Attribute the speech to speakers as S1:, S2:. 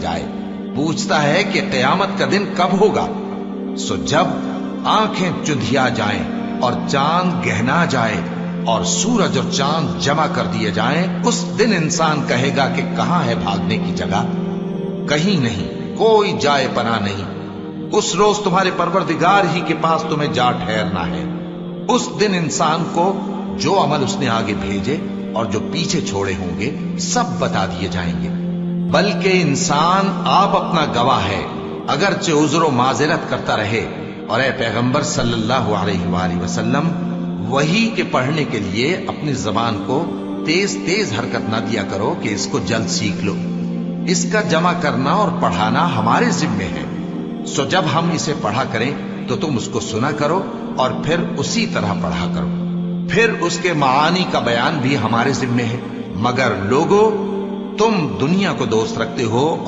S1: جائے، پوچھتا ہے کہ قیامت کا دن کب ہوگا۔ سو جب آنکھیں چندھیا جائیں اور چاند گہنا جائے اور سورج اور چاند جمع کر دیے جائیں، اس دن انسان کہے گا کہ کہاں ہے بھاگنے کی جگہ؟ کہیں نہیں، کوئی جائے پناہ نہیں۔ اس روز تمہارے پروردگار ہی کے پاس تمہیں جا ٹھہرنا ہے۔ اس دن انسان کو جو عمل اس نے آگے بھیجے اور جو پیچھے چھوڑے ہوں گے سب بتا دیے جائیں گے۔ بلکہ انسان آپ اپنا گواہ ہے، اگرچہ عذر و معذرت کرتا رہے۔ اور اے پیغمبر صلی اللہ علیہ وآلہ وسلم، وحی کے پڑھنے کے لیے اپنی زبان کو تیز تیز حرکت نہ دیا کرو کہ اس کو جلد سیکھ لو۔ اس کا جمع کرنا اور پڑھانا ہمارے ذمے ہے۔ سو جب ہم اسے پڑھا کریں تو تم اس کو سنا کرو اور پھر اسی طرح پڑھا کرو۔ پھر اس کے معانی کا بیان بھی ہمارے ذمے ہے۔ مگر لوگو، تم دنیا کو دوست رکھتے ہو